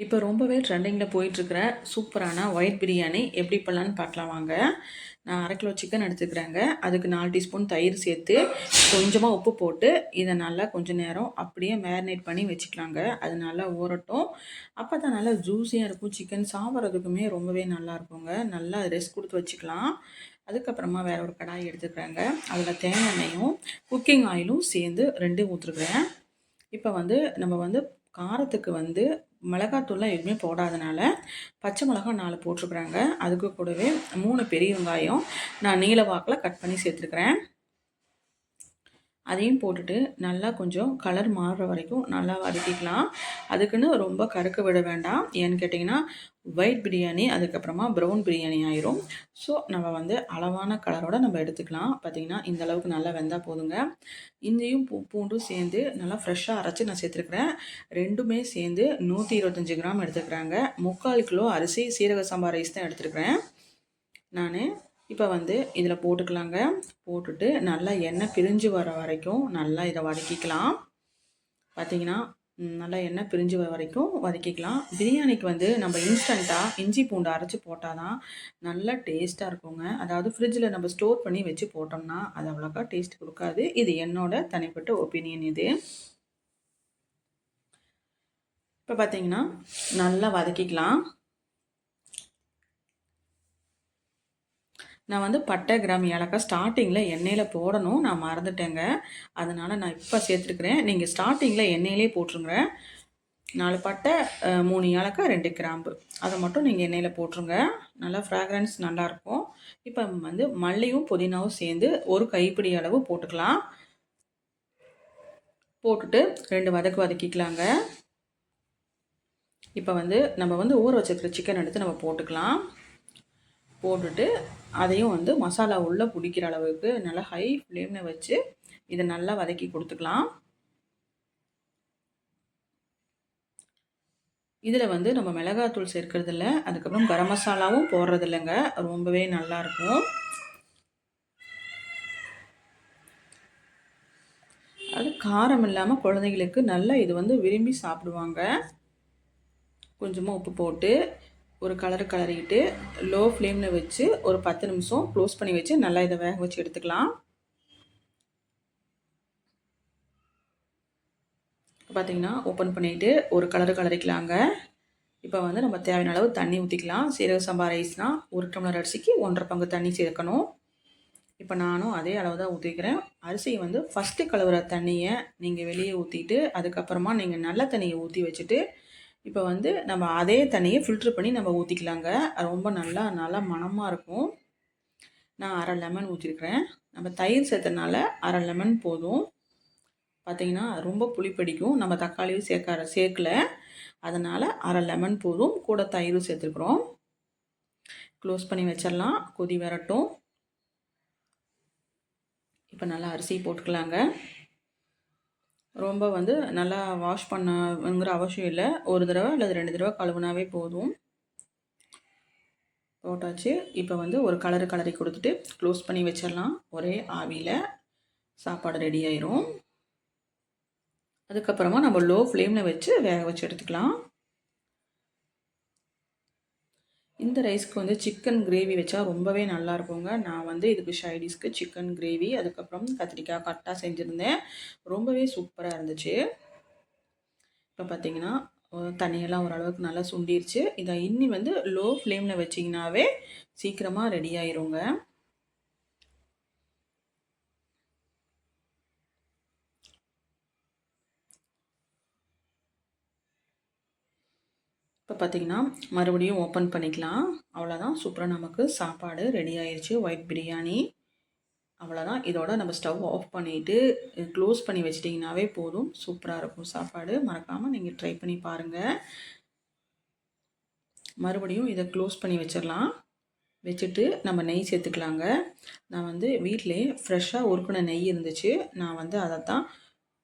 இப்போ ரொம்பவே ட்ரெண்டிங்கில் போயிட்டுருக்கிற சூப்பரான ஒயிட் பிரியாணி எப்படி பண்ணலான்னு பார்க்கலாம் வாங்க. நான் 1/2 கிலோ சிக்கன் எடுத்துக்கிறேங்க. அதுக்கு 4 டீஸ்பூன் தயிர் சேர்த்து கொஞ்சமாக உப்பு போட்டு இதை நல்லா கொஞ்சம் நேரம் அப்படியே மேரினேட் பண்ணி வச்சுக்கலாங்க. அது நல்லா ஊறட்டும். அப்போ தான் நல்லா ஜூஸியாக இருக்கும். சிக்கன் சாப்பிட்றதுக்குமே ரொம்பவே நல்லா இருக்குங்க. நல்லா ரெஸ்ட் கொடுத்து வச்சுக்கலாம். அதுக்கப்புறமா வேற ஒரு கடாய் எடுத்துக்கிறேங்க. அதில் தேங்காய் எண்ணெயும் குக்கிங் ஆயிலும் சேர்ந்து 2 ஊற்றுருக்குறேன். இப்போ நம்ம காரத்துக்கு மிளகாத்தூள்லாம் எதுவுமே போடாதனால பச்சை மிளகா 4 போட்டிருக்குறாங்க. அதுக்கு கூடவே 3 பெரிய வெங்காயம் நான் நீல வாக்கில் கட் பண்ணி சேர்த்துருக்குறேன். அதையும் போட்டுட்டு நல்லா கொஞ்சம் கலர் மாறுற வரைக்கும் நல்லா வதக்கிக்கலாம். அதுக்குன்னு ரொம்ப கருக்க விட வேண்டாம். ஏன்னு கேட்டிங்கன்னா ஒயிட் பிரியாணி அதுக்கப்புறமா ப்ரௌன் பிரியாணி ஆயிரும். ஸோ நம்ம அளவான கலரோட நம்ம எடுத்துக்கலாம். பார்த்திங்கன்னா இந்த அளவுக்கு நல்லா வெந்தால் போதுங்க. இஞ்சியும் பூண்டும் சேர்ந்து நல்லா ஃப்ரெஷ்ஷாக அரைச்சி நான் சேர்த்துருக்குறேன். ரெண்டுமே சேர்ந்து 125 கிராம் எடுத்துக்கிறாங்க. 3/4 கிலோ அரிசி சீரக சம்பா ரைஸ் தான் எடுத்துருக்குறேன் நான். இப்போ இதில் போட்டுக்கலாங்க. போட்டுட்டு நல்லா எண்ணெய் பிரிஞ்சு வர வரைக்கும் நல்லா இதை வதக்கிக்கலாம். பார்த்திங்கன்னா நல்லா எண்ணெய் பிரிஞ்சு வர வரைக்கும் வதக்கிக்கலாம். பிரியாணிக்கு நம்ம இன்ஸ்டண்ட்டாக இஞ்சி பூண்டு அரைச்சி போட்டால் தான் நல்லா டேஸ்ட்டாக இருக்குங்க. அதாவது ஃப்ரிட்ஜில் நம்ம ஸ்டோர் பண்ணி வச்சு போட்டோம்னா அது அவ்வளோக்கா டேஸ்ட் கொடுக்காது. இது என்னோட தனிப்பட்ட ஒப்பீனியன் இது. இப்போ பார்த்திங்கன்னா நல்லா வதக்கிக்கலாம். நான் பட்டை கிராம் ஏலக்காய் ஸ்டார்டிங்கில் எண்ணெயில் போடணும், நான் மறந்துட்டேங்க. அதனால் நான் இப்போ சேர்த்துருக்குறேன். நீங்கள் ஸ்டார்டிங்கில் எண்ணெயிலே போட்டுருங்க. 4 பட்டை 3 ஏலக்காய் 2 கிராம்பு அதை மட்டும் நீங்கள் எண்ணெயில் போட்டுருங்க. நல்லா ஃப்ராக்ரன்ஸ் நல்லாயிருக்கும். இப்போ மல்லியும் புதினாவும் சேர்ந்து ஒரு கைப்பிடி அளவு போட்டுக்கலாம். போட்டுட்டு 2 வதக்கிக்கலாங்க. இப்போ நம்ம ஊற வச்சுருக்கிற சிக்கன் எடுத்து நம்ம போட்டுக்கலாம். போட்டுட்டு அதையும் மசாலா உள்ளே பிடிக்கிற அளவுக்கு நல்லா ஹை ஃப்ளேமில் வச்சு இதை நல்லா வதக்கி கொடுத்துக்கலாம். இதில் நம்ம மிளகாத்தூள் சேர்க்கறதில்ல, அதுக்கப்புறம் கரம் மசாலாவும் போடுறது இல்லைங்க. ரொம்பவே நல்லாயிருக்கும். அது காரம் இல்லாமல் குழந்தைங்களுக்கு நல்லா இது விரும்பி சாப்பிடுவாங்க. கொஞ்சமாக உப்பு போட்டு ஒரு கலரிக்கிட்டு லோ ஃப்ளேமில் வச்சு ஒரு 10 நிமிஷம் க்ளோஸ் பண்ணி வச்சு நல்லா இதை வேக வச்சு எடுத்துக்கலாம். பார்த்திங்கன்னா ஓப்பன் பண்ணிவிட்டு ஒரு கலரிக்கலாங்க. இப்போ நம்ம தேவையான அளவு தண்ணி ஊற்றிக்கலாம். சீரக சம்பா ரைஸ்னால் 1 டம்ளர் அரிசிக்கு 1.5 பங்கு தண்ணி சேர்க்கணும். இப்போ நானும் அதே அளவு தான் ஊற்றிக்கிறேன். அரிசி ஃபஸ்ட்டு கழுவுற தண்ணியை நீங்கள் வெளியே ஊற்றிட்டு அதுக்கப்புறமா நீங்கள் நல்ல தண்ணியை ஊற்றி வச்சுட்டு இப்போ நம்ம அதே தண்ணியை ஃபில்ட்ரு பண்ணி நம்ம ஊற்றிக்கலாங்க. ரொம்ப நல்லா மணமாக இருக்கும். நான் 1/2 லெமன் ஊற்றிருக்கிறேன். நம்ம தயிர் சேர்த்தனால 1/2 லெமன் போதும். பார்த்திங்கன்னா ரொம்ப புளிப்படிக்கும். நம்ம தக்காளியும் சேர்க்கல, அதனால் 1/2 லெமன் போதும். கூட தயிரும் சேர்த்துருக்குறோம். க்ளோஸ் பண்ணி வச்சிடலாம். கொதி வரட்டும். இப்போ நல்லா அரிசி போட்டுக்கலாங்க. ரொம்ப நல்லா வாஷ் பண்ணங்கிற அவசியம் இல்லை. ஒரு தடவை அல்லது 2 தடவை கழுவுனாவே போதும். போட்டாச்சு. இப்போ ஒரு கலரி கொடுத்துட்டு க்ளோஸ் பண்ணி வச்சிடலாம். ஒரே ஆவியில் சாப்பாடு ரெடி ஆயிரும். அதுக்கப்புறமா நம்ம லோ ஃப்ளேமில் வச்சு வேக வச்சு எடுத்துக்கலாம். இந்த ரைஸ்க்கு சிக்கன் கிரேவி வச்சா ரொம்பவே நல்லா இருக்குங்க. நான் இதுக்கு சைடிஷ்க்கு சிக்கன் கிரேவி அதுக்கப்புறம் கத்திரிக்காய் கட்டா செஞ்சுருந்தேன். ரொம்பவே சூப்பராக இருந்துச்சு. இப்போ பார்த்திங்கன்னா தண்ணியெல்லாம் ஓரளவுக்கு நல்லா சுண்டிருச்சு. இதை இன்னி லோ ஃப்ளேமில் வச்சிங்கனாவே சீக்கிரமாக ரெடி ஆயிருங்க. இப்போ பார்த்திங்கன்னா மறுபடியும் ஓப்பன் பண்ணிக்கலாம். அவ்வளோதான், சூப்பராக நமக்கு சாப்பாடு ரெடி ஆயிடுச்சு. ஒயிட் பிரியாணி அவ்வளோதான். இதோட நம்ம ஸ்டவ் ஆஃப் பண்ணிவிட்டு க்ளோஸ் பண்ணி வச்சிட்டிங்கனாவே போதும். சூப்பராக இருக்கும் சாப்பாடு. மறக்காமல் நீங்கள் ட்ரை பண்ணி பாருங்கள். மறுபடியும் இதை க்ளோஸ் பண்ணி வச்சிடலாம். வச்சுட்டு நம்ம நெய் சேர்த்துக்கலாங்க. நான் வீட்டிலே ஃப்ரெஷ்ஷாக உருக்குன நெய் இருந்துச்சு. நான் அதை தான்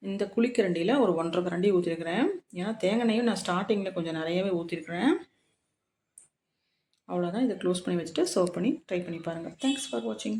இந்த குழிக்கரண்டியில் ஒரு 1.5 கரண்டி ஊற்றிருக்கிறேன். ஏன்னா தேங்காய் நெய்யும் நான் ஸ்டார்டிங்கில் கொஞ்சம் நிறையவே ஊற்றிருக்கிறேன். அவ்வளோதான். இதை க்ளோஸ் பண்ணி வச்சுட்டு சர்வ் பண்ணி ட்ரை பண்ணி பாருங்கள். தேங்க்ஸ் ஃபார் வாட்சிங்.